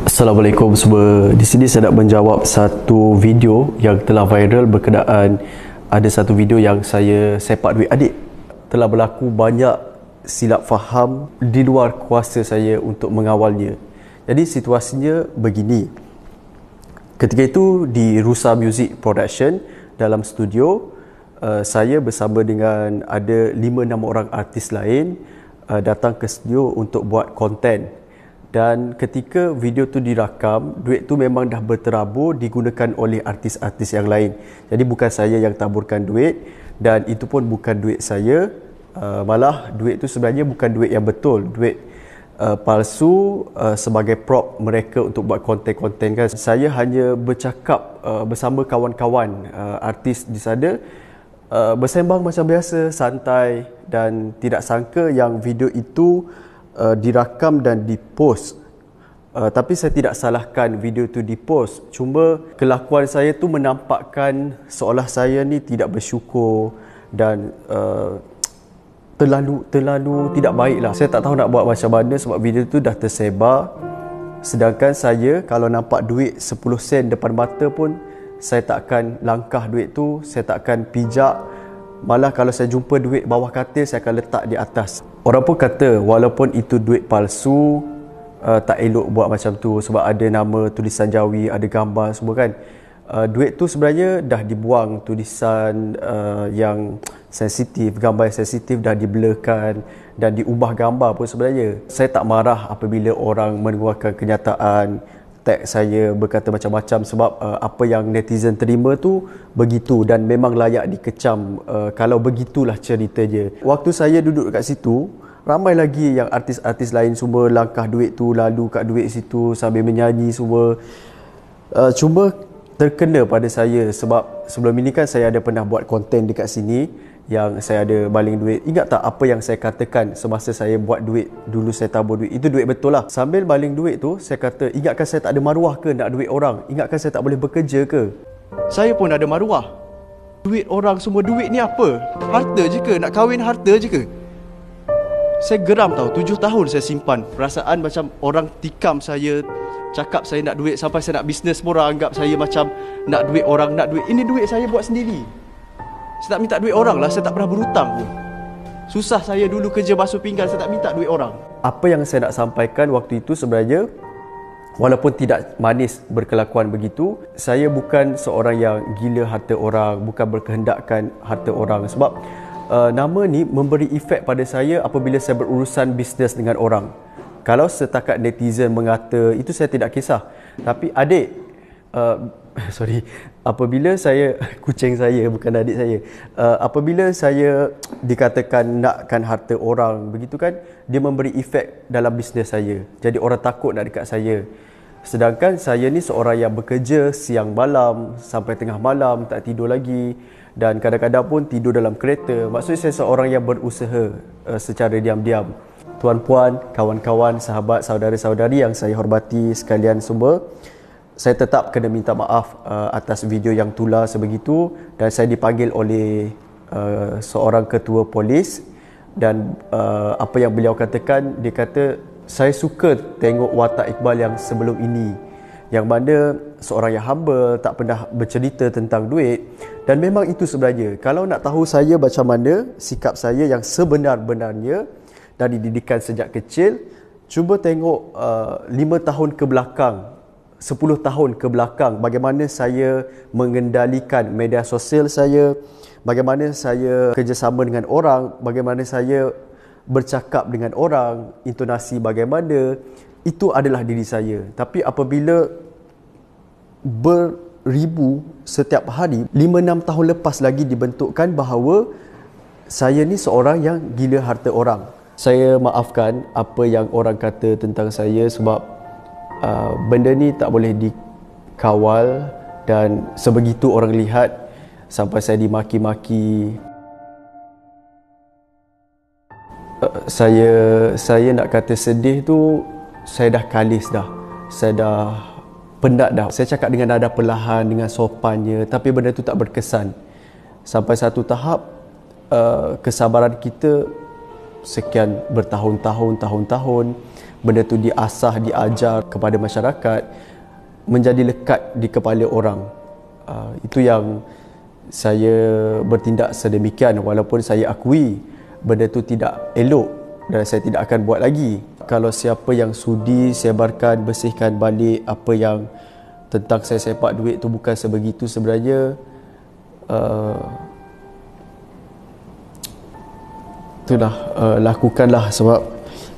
Assalamualaikum semua. Di sini saya nak menjawab satu video yang telah viral berkenaan ada satu video yang saya sepak duit adik. Telah berlaku banyak silap faham di luar kuasa saya untuk mengawalnya. Jadi situasinya begini. Ketika itu di Rusa Music Production dalam studio, saya bersama dengan ada 5-6 orang artis lain datang ke studio untuk buat konten. Dan ketika video tu dirakam, duit tu memang dah berterabur digunakan oleh artis-artis yang lain. Jadi bukan saya yang taburkan duit, dan itu pun bukan duit saya. Malah duit tu sebenarnya bukan duit yang betul, duit palsu sebagai prop mereka untuk buat konten-konten kan. Saya hanya bercakap bersama kawan-kawan artis di sana, bersembang macam biasa, santai, dan tidak sangka yang video itu dirakam dan dipost. Tapi saya tidak salahkan video tu dipost. Cuma kelakuan saya tu menampakkan seolah saya ni tidak bersyukur dan terlalu tidak baik lah. Saya tak tahu nak buat macam mana sebab video tu dah tersebar. Sedangkan saya kalau nampak duit 10 sen depan mata pun, saya tak akan langkah duit tu, saya tak akan pijak. Malah kalau saya jumpa duit bawah katil, saya akan letak di atas. Orang pun kata walaupun itu duit palsu, tak elok buat macam tu sebab ada nama, tulisan Jawi, ada gambar semua kan. Duit tu sebenarnya dah dibuang tulisan yang sensitif, gambar yang sensitif dah diblurkan dan diubah gambar pun sebenarnya. Saya tak marah apabila orang mengeluarkan kenyataan, tag saya, berkata macam-macam sebab apa yang netizen terima tu begitu dan memang layak dikecam kalau begitulah ceritanya. Waktu saya duduk kat situ, ramai lagi yang artis-artis lain semua langkah duit tu, lalu kat duit situ sambil menyanyi semua. Cuma terkena pada saya sebab sebelum ini kan saya ada pernah buat konten dekat sini yang saya ada baling duit. Ingat tak apa yang saya katakan semasa saya buat duit? Dulu saya tabur duit. Itu duit betul lah. Sambil baling duit tu, saya kata, ingatkan saya tak ada maruah ke nak duit orang? Ingatkan saya tak boleh bekerja ke? Saya pun ada maruah. Duit orang semua, duit ni apa? Harta je ke? Nak kahwin harta je ke? Saya geram tau. 7 tahun saya simpan. Perasaan macam orang tikam saya, cakap saya nak duit, sampai saya nak bisnes pun orang anggap saya macam nak duit orang, nak duit. Ini duit saya buat sendiri. Saya tak minta duit orang lah, saya tak pernah berhutang pun. Susah saya dulu kerja basuh pinggan, saya tak minta duit orang. Apa yang saya nak sampaikan waktu itu sebenarnya, walaupun tidak manis berkelakuan begitu, saya bukan seorang yang gila harta orang, bukan berkehendakkan harta orang. Sebab nama ni memberi efek pada saya apabila saya berurusan bisnes dengan orang. Kalau setakat netizen mengata, itu saya tidak kisah. Tapi adik, apabila saya, kucing saya bukan adik saya, apabila saya dikatakan nakkan harta orang begitu kan, dia memberi efek dalam bisnes saya. Jadi orang takut nak dekat saya. Sedangkan saya ni seorang yang bekerja siang malam sampai tengah malam, tak tidur lagi, dan kadang-kadang pun tidur dalam kereta. Maksudnya saya seorang yang berusaha secara diam-diam. Tuan-puan, kawan-kawan, sahabat, saudara-saudari yang saya hormati sekalian semua, saya tetap kena minta maaf atas video yang tular sebegitu, dan saya dipanggil oleh seorang ketua polis, dan apa yang beliau katakan, dia kata saya suka tengok watak Iqbal yang sebelum ini, yang mana seorang yang humble, tak pernah bercerita tentang duit. Dan memang itu sebenarnya, kalau nak tahu saya macam mana sikap saya yang sebenar-benarnya dari didikan sejak kecil, cuba tengok 5 tahun ke belakang, 10 tahun ke belakang, bagaimana saya mengendalikan media sosial saya, bagaimana saya kerjasama dengan orang, bagaimana saya bercakap dengan orang, intonasi bagaimana, itu adalah diri saya. Tapi apabila beribu setiap hari, 5-6 tahun lepas lagi dibentukkan bahawa saya ni seorang yang gila harta orang. Saya maafkan apa yang orang kata tentang saya sebab benda ni tak boleh dikawal, dan sebegitu orang lihat sampai saya dimaki-maki. Saya nak kata sedih tu, saya dah kalis dah. Saya dah penat dah. Saya cakap dengan nada perlahan, dengan sopannya, tapi benda tu tak berkesan. Sampai satu tahap kesabaran kita sekian bertahun-tahun, benda tu diasah, diajar kepada masyarakat, menjadi lekat di kepala orang. Itu yang saya bertindak sedemikian, walaupun saya akui benda tu tidak elok dan saya tidak akan buat lagi. Kalau siapa yang sudi sebarkan, bersihkan balik apa yang tentang saya sepak duit tu bukan sebegitu sebenarnya, itulah, lakukanlah, sebab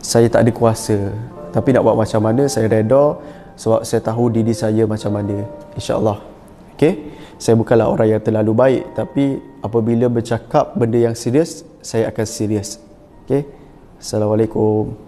saya tak ada kuasa. Tapi nak buat macam mana, saya reda sebab saya tahu diri saya macam mana, insya-Allah. Okey, saya bukanlah orang yang terlalu baik, tapi apabila bercakap benda yang serius, saya akan serius. Okey, Assalamualaikum.